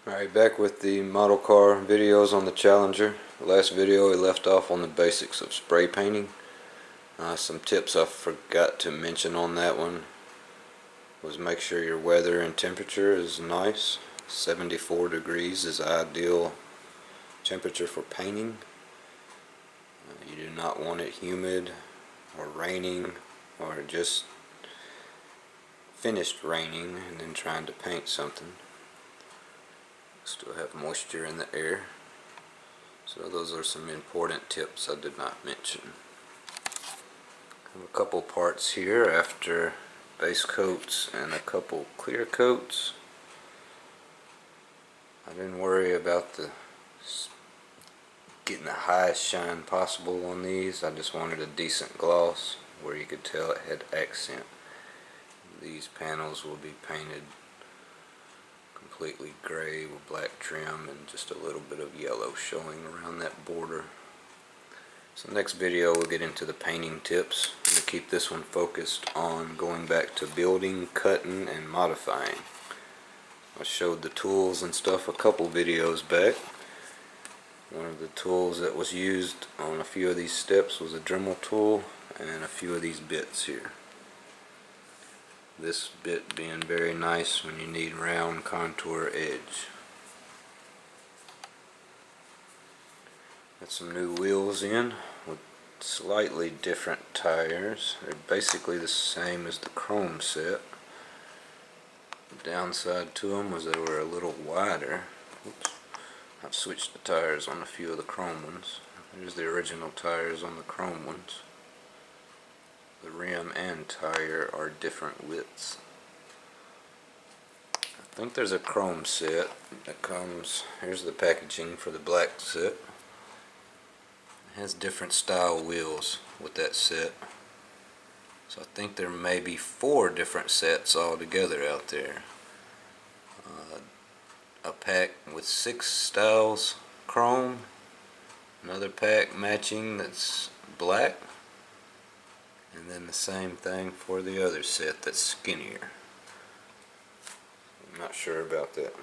Alright, back with the model car videos on the Challenger. The last video we left off on the basics of spray painting. Some tips I forgot to mention on that one was make sure your weather and temperature is nice. 74 degrees is ideal temperature for painting. You do not want it humid or raining or just finished raining and then trying to paint something. Still have moisture in the air. So those are some important tips I did not mention. I have a couple parts here after base coats and a couple clear coats. I didn't worry about getting the highest shine possible on these. I just wanted a decent gloss where you could tell it had accent. These panels will be painted completely gray with black trim and just a little bit of yellow showing around that border. So next video we'll get into the painting tips. I'm going to keep this one focused on going back to building, cutting, and modifying. I showed the tools and stuff a couple videos back. One of the tools that was used on a few of these steps was a Dremel tool and a few of these bits here. This bit being very nice when you need round contour edge. Got some new wheels in with slightly different tires. They're basically the same as the chrome set. The downside to them was they were a little wider. Oops. I've switched the tires on a few of the chrome ones. Here's the original tires on the chrome ones. The rim and tire are different widths. I think there's a chrome set that comes, here's the packaging for the black set. It has different style wheels with that set. So I think there may be 4 different sets altogether out there. A pack with 6 styles chrome, another pack matching that's black, and then the same thing for the other set that's skinnier. I'm not sure about that.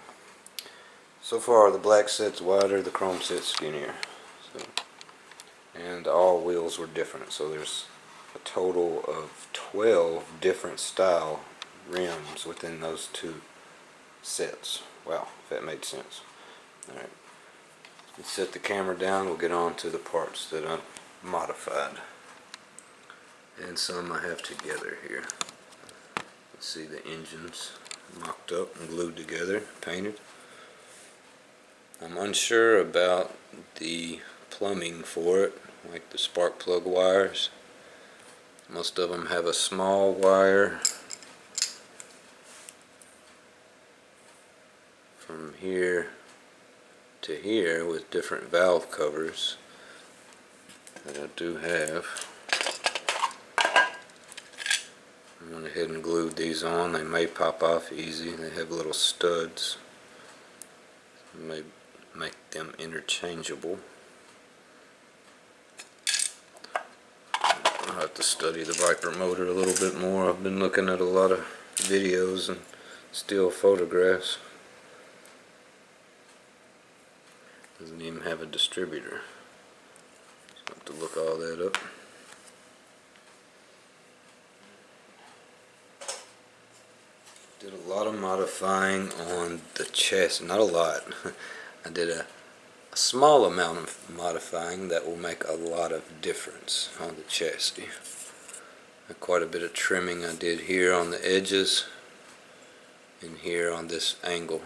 So far the black set's wider, the chrome set's skinnier. And all wheels were different, so there's a total of 12 different style rims within those 2 sets. Wow, if that made sense. Alright, let's set the camera down, we'll get on to the parts that I've modified. And some I have together here. Let's see the engines mocked up and glued together, painted. I'm unsure about the plumbing for it, like the spark plug wires. Most of them have a small wire from here to here with different valve covers that I do have. I went ahead and glued these on. They may pop off easy. They have little studs. I may make them interchangeable. I'll have to study the Viper motor a little bit more. I've been looking at a lot of videos and still photographs. Doesn't even have a distributor. So I have to look all that up. Did a lot of modifying on the chassis. Not a lot. I did a small amount of modifying that will make a lot of difference on the chassis. Quite a bit of trimming I did here on the edges and here on this angle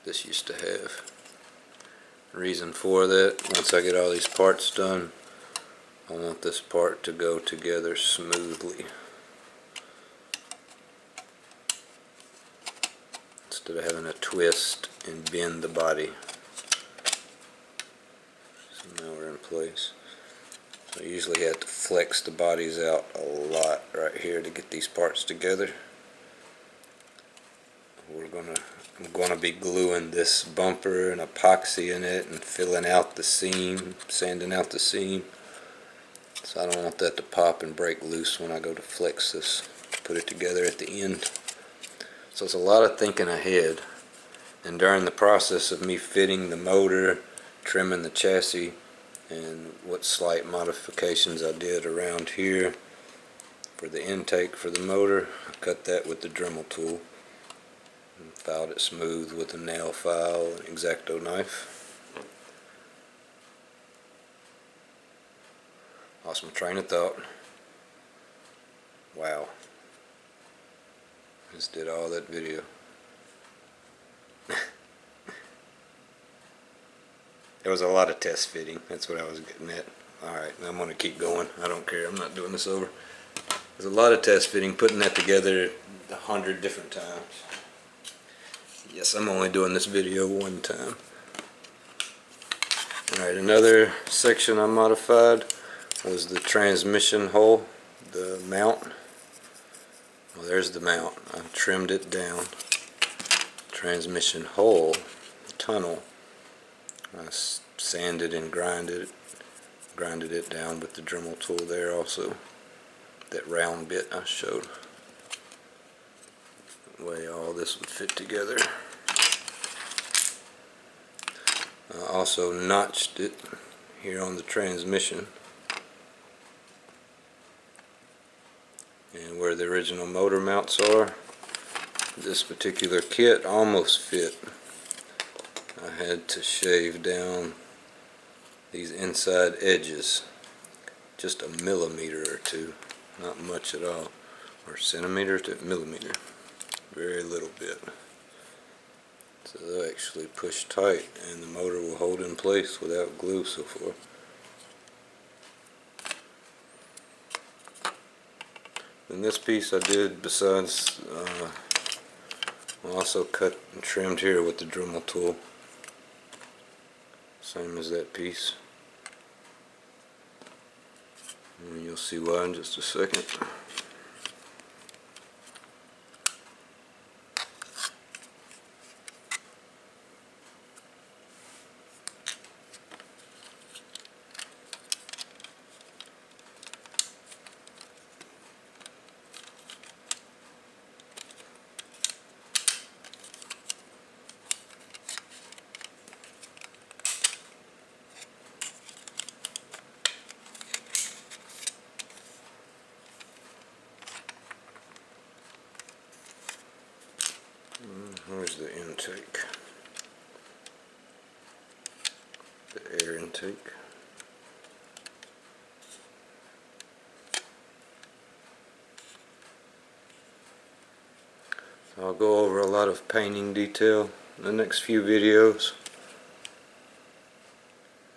this used to have. Reason for that, once I get all these parts done, I want this part to go together smoothly instead of having to twist and bend the body. So now we're in place. So I usually have to flex the bodies out a lot right here to get these parts together. I'm gonna be gluing this bumper and epoxy in it and filling out the seam, sanding out the seam. So I don't want that to pop and break loose when I go to flex this, put it together at the end. So it's a lot of thinking ahead And during the process of me fitting the motor, trimming the chassis, and what slight modifications I did around here for the intake for the motor, I cut that with the Dremel tool and filed it smooth with a nail file and X-Acto knife. Lost my train of thought. Wow. Just did all that video. There was a lot of test fitting. That's what I was getting at. Alright, I'm going to keep going. I don't care. I'm not doing this over. There's a lot of test fitting, putting that together 100 different times. Yes, I'm only doing this video one time. Alright, another section I modified was the transmission hole, the mount. Well, there's the mount. I trimmed it down. Transmission hole, tunnel. I sanded and grinded it down with the Dremel tool there also. That round bit I showed. The way all this would fit together. I also notched it here on the transmission. And where the original motor mounts are, this particular kit almost fit. I had to shave down these inside edges just a millimeter or two, not much at all, or centimeter to millimeter, very little bit. So they'll actually push tight and the motor will hold in place without glue so far. And this piece I did, besides I also cut and trimmed here with the Dremel tool, same as that piece, and you'll see why in just a second. Where's the intake? The air intake. So I'll go over a lot of painting detail in the next few videos,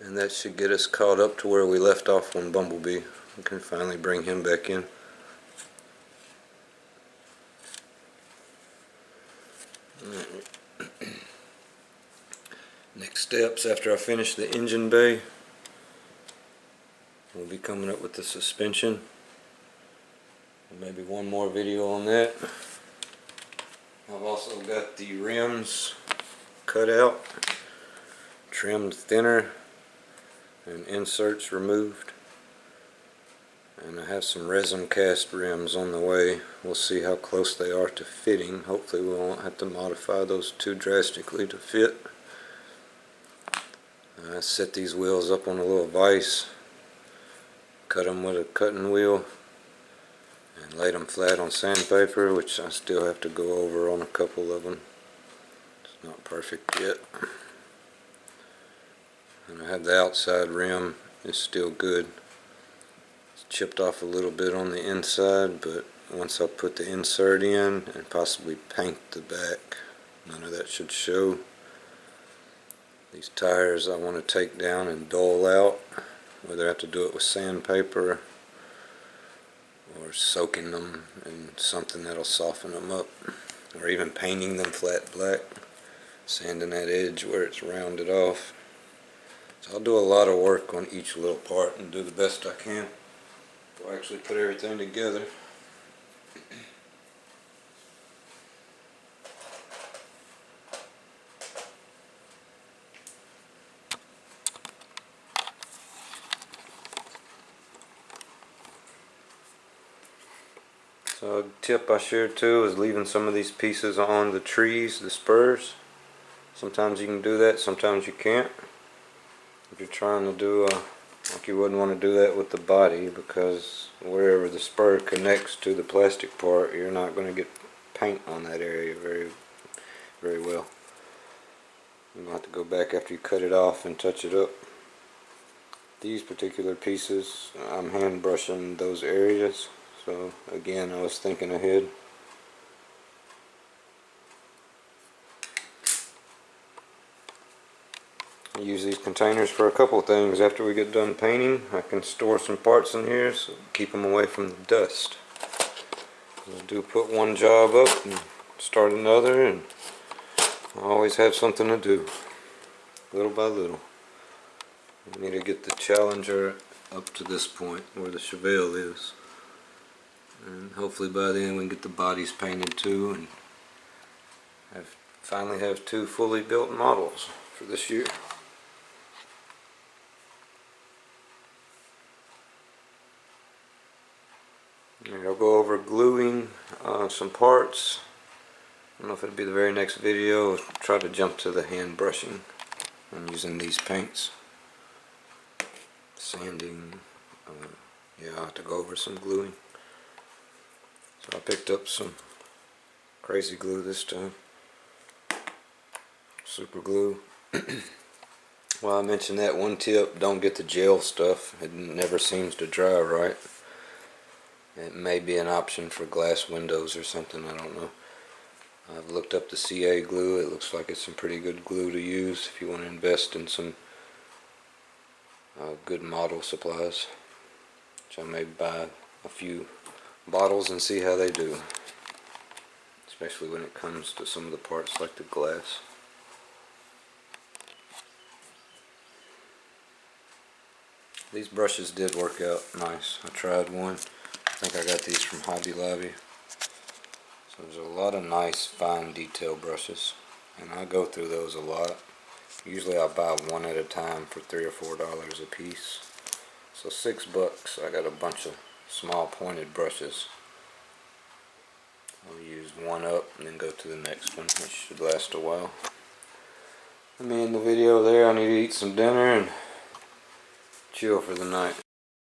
and that should get us caught up to where we left off on Bumblebee. We can finally bring him back in. Next steps after I finish the engine bay, we'll be coming up with the suspension. Maybe one more video on that. I've also got the rims cut out, trimmed thinner, and inserts removed. And I have some resin cast rims on the way. We'll see how close they are to fitting. Hopefully we won't have to modify those too drastically to fit. I set these wheels up on a little vise, cut them with a cutting wheel, and laid them flat on sandpaper, which I still have to go over on a couple of them. It's not perfect yet. And I have the outside rim, it's still good. It's chipped off a little bit on the inside, but once I put the insert in and possibly paint the back, none of that should show. These tires I want to take down and dull out, whether I have to do it with sandpaper or soaking them in something that'll soften them up, or even painting them flat black, sanding that edge where it's rounded off. So I'll do a lot of work on each little part and do the best I can before I actually put everything together. So a tip I shared too is leaving some of these pieces on the trees, the spurs. Sometimes you can do that, sometimes you can't. If you're trying to do like you wouldn't want to do that with the body, because wherever the spur connects to the plastic part, you're not going to get paint on that area very well. You'll have to go back after you cut it off and touch it up. These particular pieces, I'm hand brushing those areas, so again, I was thinking ahead. I use these containers for a couple of things. After we get done painting, I can store some parts in here, so keep them away from the dust. I do put one job up and start another, and I always have something to do, little by little. I need to get the Challenger up to this point where the Chevelle is, and hopefully by then we can get the bodies painted too, and finally have 2 fully built models for this year. I'll go over gluing some parts. I don't know if it'll be the very next video. I'll try to jump to the hand brushing and using these paints. Sanding, yeah, I'll have to go over some gluing. So I picked up some crazy glue this time. Super glue. Well, I mentioned that one tip, don't get the gel stuff. It never seems to dry right. It may be an option for glass windows or something, I don't know. I've looked up the CA glue. It looks like it's some pretty good glue to use if you want to invest in some good model supplies. Which I may buy a few bottles and see how they do. Especially when it comes to some of the parts like the glass. These brushes did work out nice. I tried one. I think I got these from Hobby Lobby. So there's a lot of nice fine detail brushes, and I go through those a lot. Usually I buy one at a time for $3 or $4 a piece. So $6. I got a bunch of small pointed brushes. I'll use one up and then go to the next one, which should last a while. Let me end the video there. I need to eat some dinner and chill for the night.